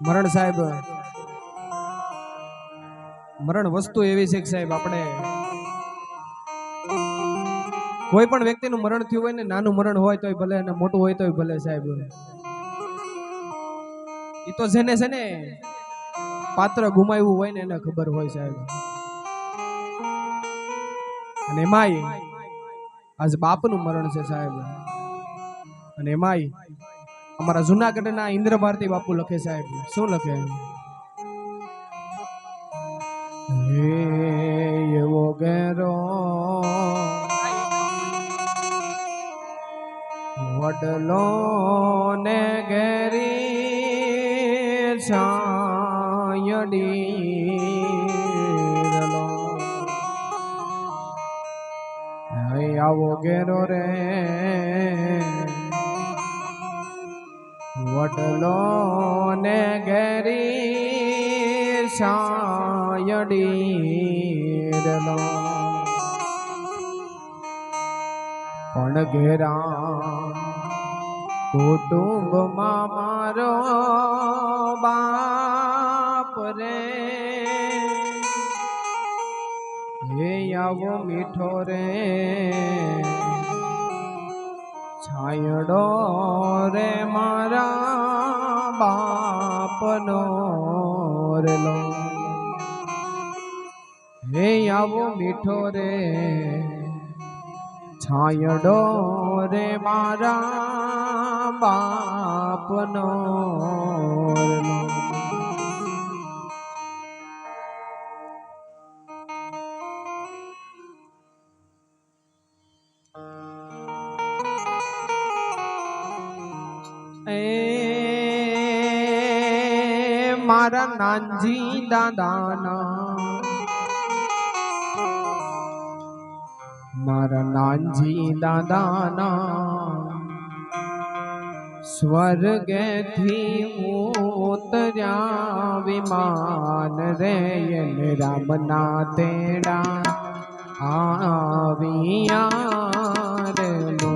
મરણ સાહેબ, મરણ વસ્તુ એવી છે કે સાહેબ આપણે કોઈ પણ વ્યક્તિનું મરણ થયું હોય ને, નાનું મરણ હોય તોય ભલે અને મોટું હોય તોય ભલે સાહેબ, એ તો જેને છે ને પાત્ર ગુમાવ્યું હોય ને એને ખબર હોય સાહેબ. અને એમાંય આજ બાપનું મરણ છે સાહેબ. અને એમાંય અમારા જુનાગઢના ઇન્દ્ર ભારતી બાપુ લખે સાહેબ, શું લખે? એવો ઘેરો વડલો ને ઘેરી છાયડી આવો ઘેરો રે વડલો ને ઘેરી છાયડી પણ ઘેરા કુટુંબમાં મારો બાપ રે હે આવો મીઠો રે છાયડો રે મારા બાપનો રેલો હે આવો મીઠો રે છાયડો રે મારા બાપનો રેલો. મારા નાનજી દાદાના, મારા નાનજી દાદાના સ્વર્ગથી ઉતર્યા વિમાન રે રામના તેડા આવ્યા રે લો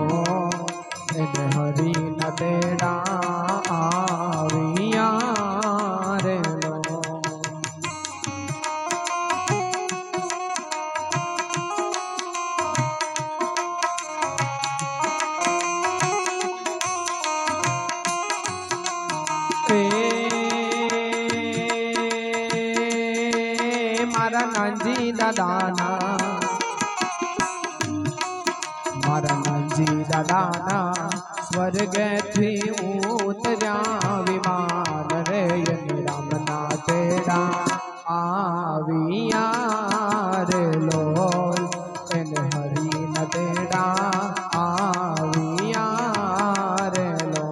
હરિના તેડા આવ્યા રે લો. મારા નાનજી દાદાના, મારા નાનજી દાદાના સ્વર્ગથી ઉતર્યા વિમાન રે રામના તેડા આવ્યા રે લોલ એને હરિના તેડા આવ્યા રે લોલ.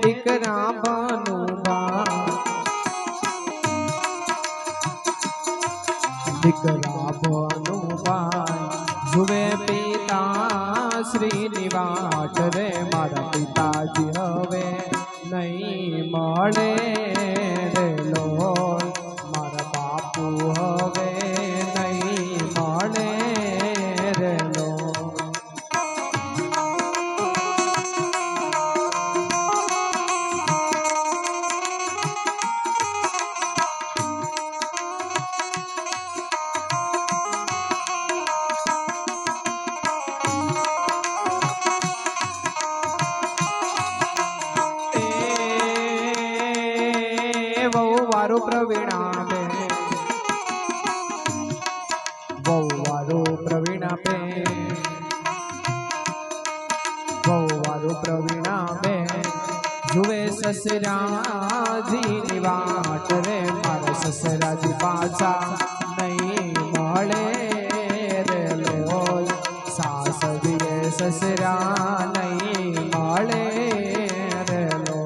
દીકરા બનુબા, દીકરા બનુબા જુએ પિતા શ્રીની વાટ રે મારા પિતાજી હવે નહીં મળે રે લોલ મારા બાપુ હવે નહીં મળે રે લોલ. વહુવારો પ્રવીણા બે, વહુવારો પ્રવીણા બે, વહુવારો પ્રવીણા બે જુએ સસરાજીની વાટ રે મારા સસરાજી પાછા નહીં મળે રે લોલ સાસરીએ સસરા નહીં મળે રે લોલ.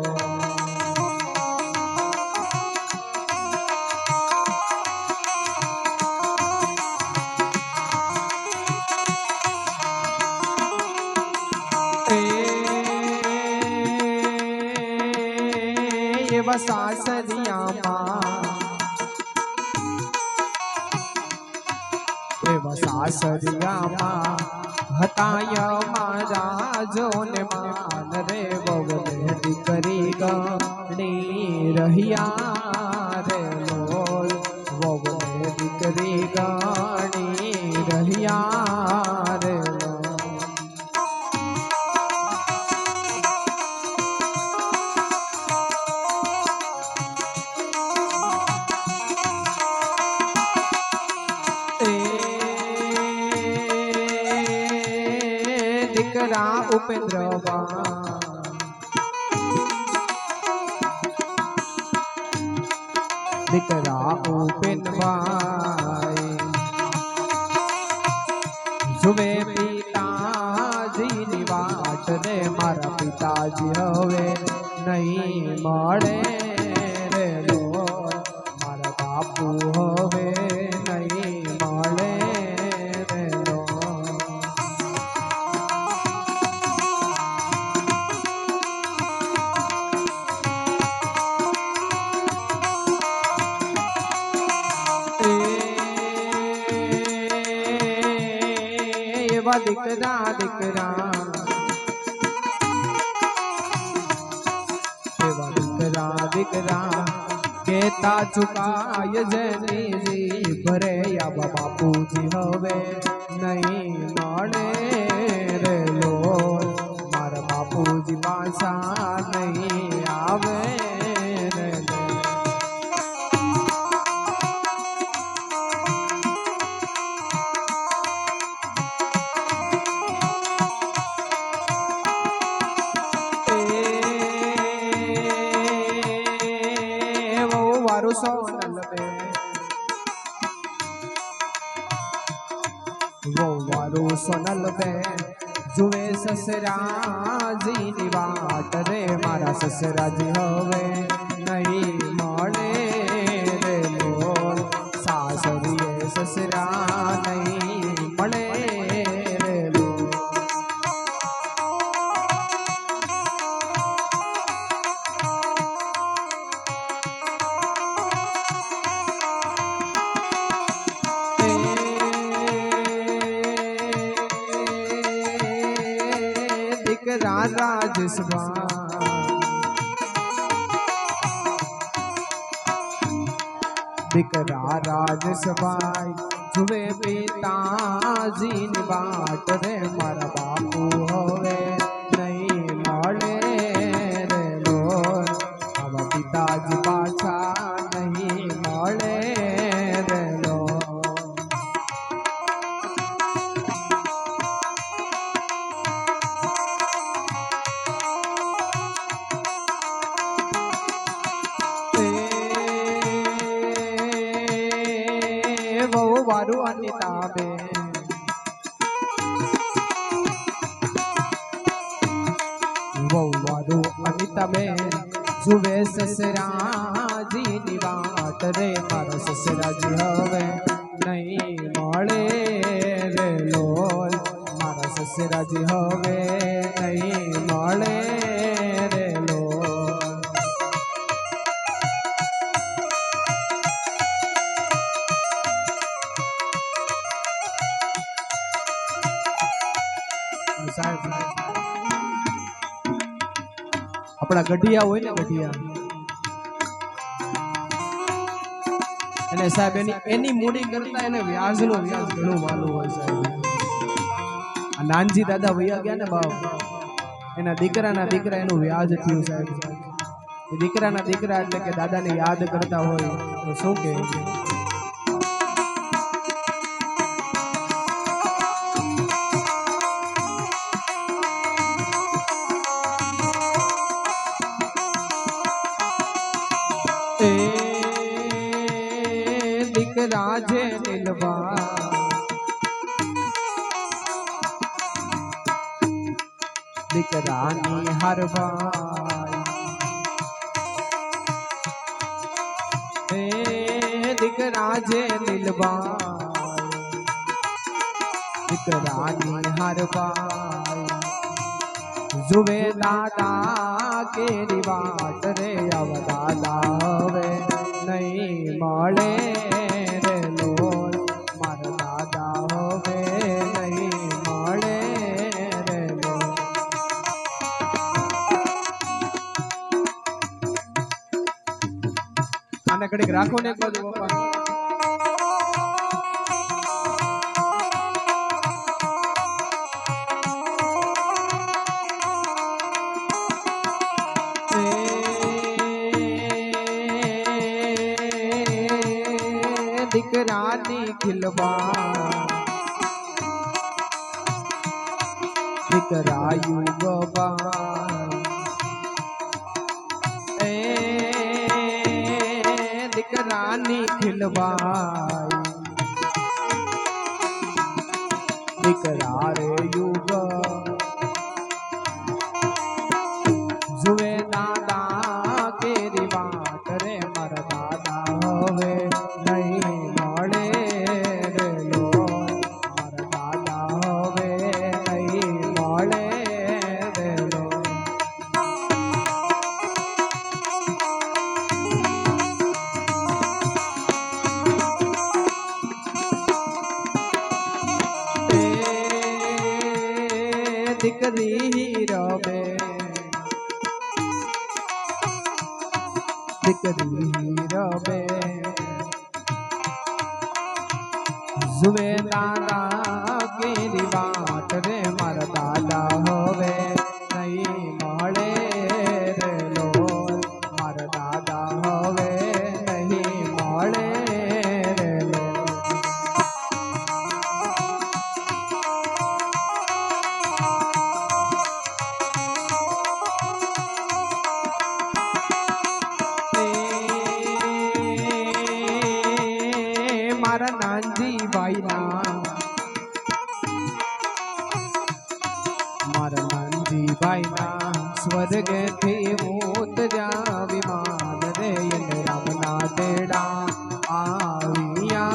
એવા સાસરિયામાં એવા સાસરિયામાં હતા મહારાજોને માન રે વહુને દીકરી ગણી રહ્યા રે લોલ વહુને દીકરી ગણી રહ્યા રે દીકરા ઉપેન્દ્રવા દીકરા ઉપેન્દ્રવાય જુએ પિતાજીની વાટ રે મારા પિતાજી હવે નહીં મળે રે મારા બાપુ હવે નહીં મળે રે એવા દીકરા દીકરા એવા દીકરા દીકરા કેતા ચુકાય જેની ભરે આવા બાપુજી હવે નહીં મળે રે લો મારા બાપુજી પાછા નહીં આવે રે લો સોનલ બે વારું સોનલ બે જુએ સસરાજીની વાટ રે મારા સસરાજી હવે નહીં મળે રે લોલ સાસરીએ સસરા નહીં મળે રે લોલ દીકરા રાજસભાઈ જુએ પિતાજીની વાટ રે મારા બાપુ હવે નહીં મળે રે લોલ આવા પિતાજી પાછા નહીં મળે રે લોલ વારું અનિતાબે વારું અનિતાબે જુએ સસરાજીની વાટ રે મારા સસરાજી હવે નહીં મળે રે લોલ મારા સસરાજી હવે નહીં મળે રે લોલ આપણા ગઢિયા હોય ને ગઢિયા અને સાહેબ એની મૂડી કરતા એને વ્યાજનો વ્યાજ ઘણું વાલું હોય સાહેબ આ નાનજી દાદા વૈયા ગયા ને બાપ એના દીકરા એનું વ્યાજ થયું સાહેબ એ દીકરા એટલે કે દાદાને યાદ કરતા હોય તો શું કે દીકરા જે નીલવા દીકરાની હરભાઈ દીકરા જે નીલવા દીકરાની હરભાઈ जुवे दादा केरी वाट रे अब दादा हवे नहीं मळे रे लोल मार दादा हवे नहीं मळे रे लोल आने घड़ीक राखो ने बाजू बापा दिकरानी खिलवा दिकरायु गवा दिकरानी खिलवा दिकरार युग जुए दादा केरी वाट रे मर दादा हवे नहीं मळे रे लोल मर दादा हवे नहीं मळे रे लोल दिकरी रवे दिकरी रवे जुवे दादा केरी वाट रे मार दादा हवे नहीं मळे रे लोल मार दादा हवे नहीं मळे रे लोल मारा नानजी बाईना मारा नानजी बाईना स्वर्ग थी उतर्या विमान रे रामना तेड़ा आविया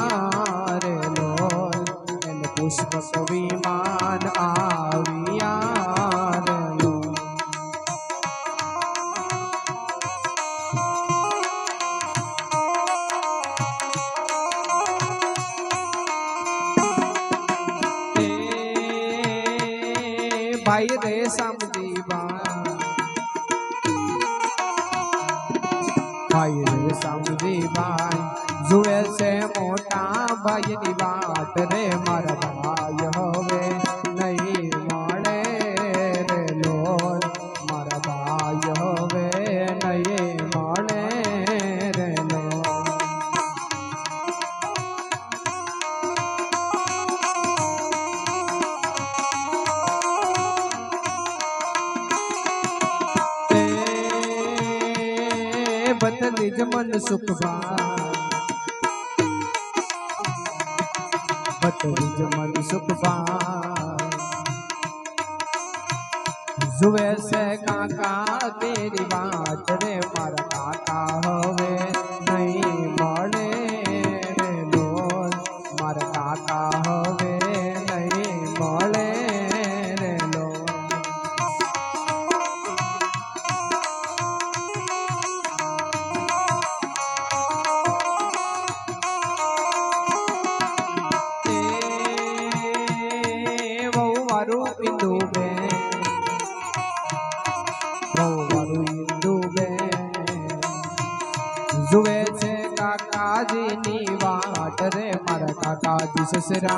रे लोल पुष्पक विमान आविया रे लोल भाई रे समझी भाई रे समझी भाई जुए से मोटा भाई नी बात रे मारा भाई हवे नहीं मळे रे लोल मारा भाई हवे नहीं मळे रे लोल निज मन सुख बत निज मन सुख जुए से काका तेरी बात रे मारा काका हवे नहीं मळे रे लोल मारा काका हवे नहीं मळे रे लोल जुए से काकाजी नी वाट रे मारा काकाजी ससरा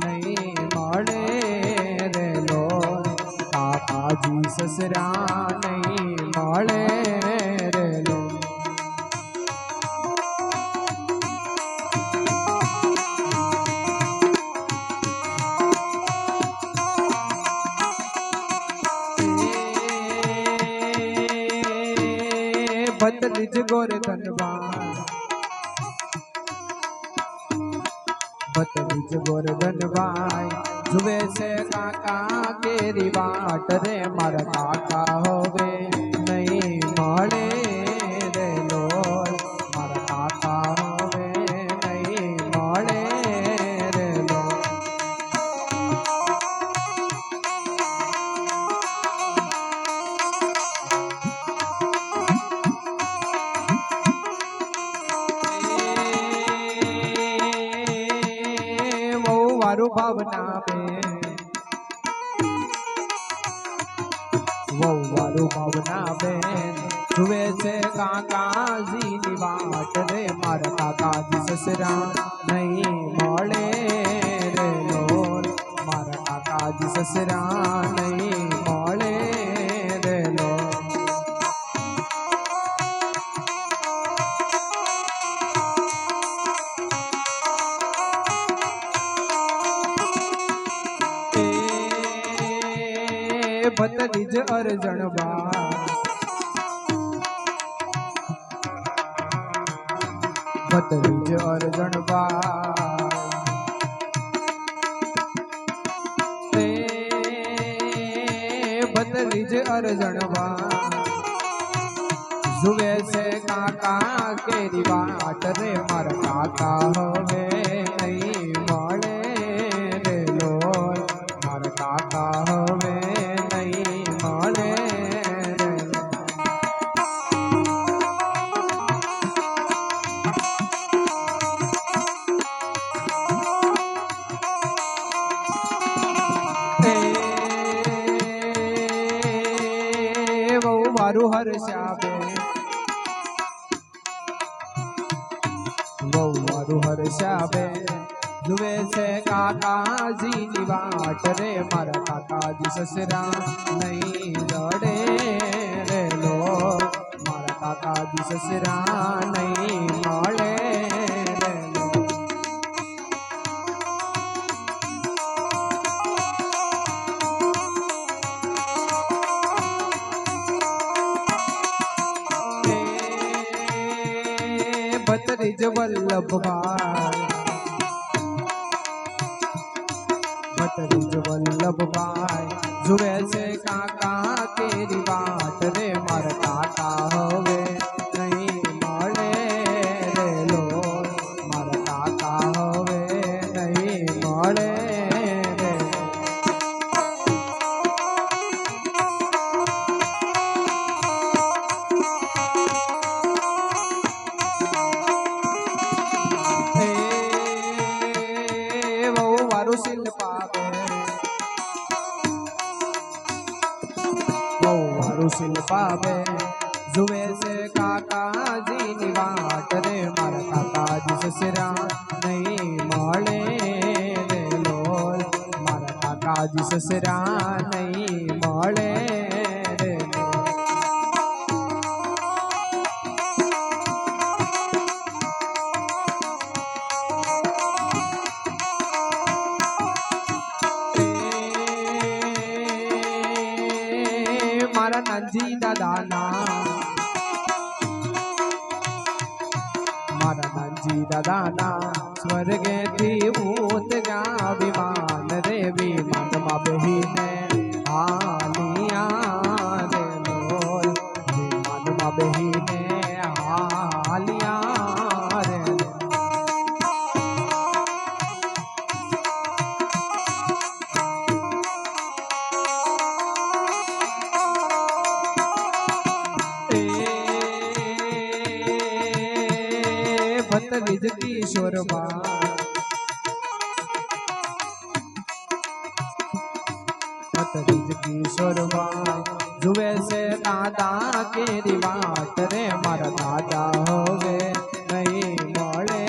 नहीं मळे रे लोल काकाजी ससरा नहीं मळे रे लोल बदलिज गोरधनवा बदलिज गोरधनवाई जुए से काका केरी वाट रे मारा काका होवे नहीं मळे रे लोल मारा काका होवे नहीं मळे रे लोल ભાવના બે વહુ વારું ભાવના બેન જુએ છે કાકાજીની વાટ રે મારા કાકાજી સસરા નહીં મળે રે લોલ મારા કાકાજી સસરા નહીં મળે રે લોલ ભતરીજ અરજણબા ભતરીજ અરજણબા ભતરીજ અરજણબા જુએ છે કાકા કેરી વાટ રે મારા કાકા હવે નહીં મળે રે લોલ મારા કાકા હવે મારું હર્ષાબે બહુ મારું હર્ષાબે જુએ છે કાકાજીની વાટ રે મારા કાકાજી સસરા નહીં જડે રે લો મારા કાકાજી સસરા નહીં મળે રે લો ભતરીજ વલ્લભભાઈ ભતરીજ વલ્લભભાઈ જુએ છે કાકા કેરી વાટ રે મારા કાકા હવે નહીં મળે રે લો મારા કાકા હવે નહીં મળે રે શિલ્પાબે જુએ છે કાકાજીની વાટ રે મારા કાકાજી સસરા નહીં મળે રે લોલ મારા કાકાજી સસરા નહીં મળે રે મારા નાનજી દાદાના મારા નાનજી દાદાના સ્વર્ગેથી ઉતર્યા વિમાન રે વિમાનમાં બેહીને હાલિયા રે લોલ વિમાનમાં બેહીને હાલિયા રે ભતરીજ કિશોરબા ભતરીજ કિશોરબા જુએ છે દાદા કેરી વાટ રે મારા દાદા હવે નહીં મળે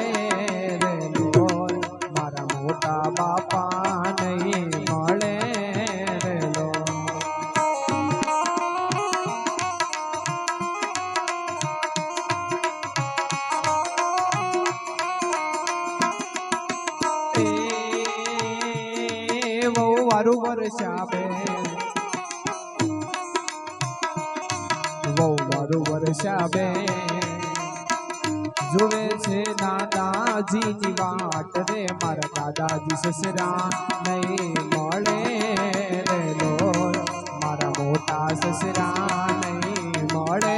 રે લોલ મારા મોટા બાપા નહીં મળે રે લોલ વારું વર્ષાબે વહુ વારું વર્ષાબે જુએ છે દાદાજીની વાટ રે મારા દાદાજી સસરા નહીં મળે રે લોલ મારા મોટા સસરા નહીં મળે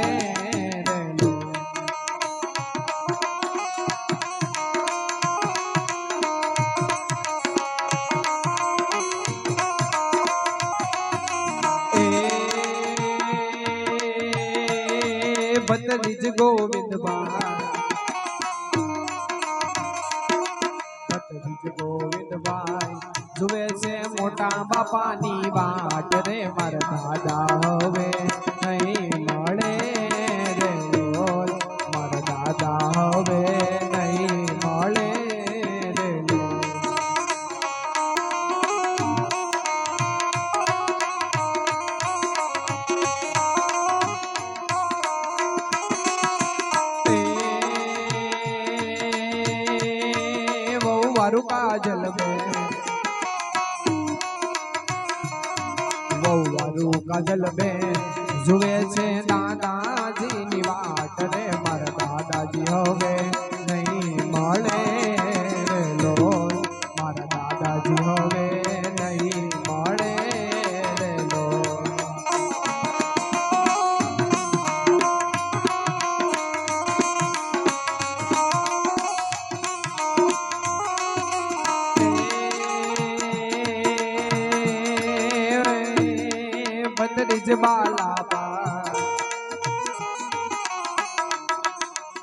રે લોલ ભતરીજ ગોવિંદબા ભતરીજ ગોવિંદભાઈ જુએ છે મોટા બાપાની વાટ રે મારા દાદા હવે નહીં મળે રે લોલ મારા દાદા હવે નહીં મળે રે લોલ વારું કાજલ બે વારું કાજલ બે જુએ છે દાદાજી ની વાટ રે મારા દાદાજી હવે નહીં મળે રે લોલ મારા દાદાજી હવે નહીં મળે રે લોલ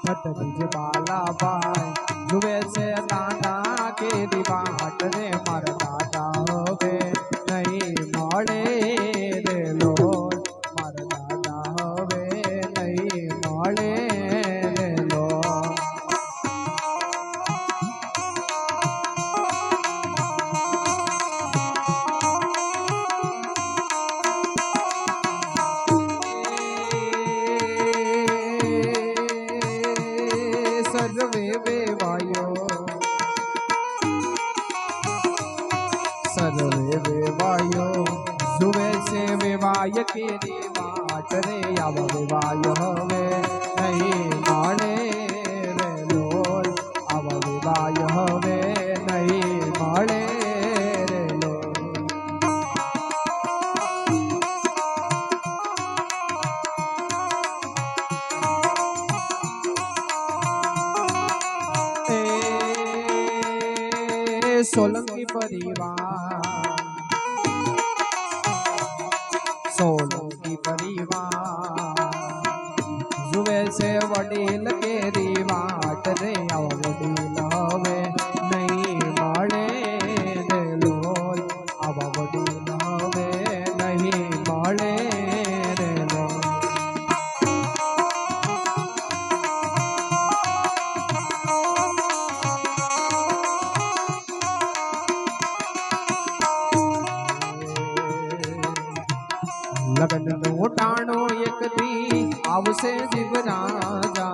ભત્રીજ બાલાભાઈ જુએ છે દાદા કેરી વાટ રે મારા દાદા હવે નહીં મળે રે લોલ મારા દાદા હવે નહીં મળે રે લોલ સર્વે વેવાયો જુએ છે વેવાય કેરી વાટ રે આવા વેવાય હવે નહીં મળે રે લોલ આવા વેવાય હવે નહીં મળે રે લોલ સોલંકી પરિવાર જુએ છે વડીલ કેરી વાટ રે આવા વડીલ હવે નહીં મળે રે લોલ આવા વડીલ હવે નહીં મળે રે લોલ લગન નો ટાણો એક દી આવશે જીવરાજા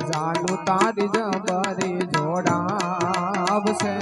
જાનું તારી જબરી જોડાવશે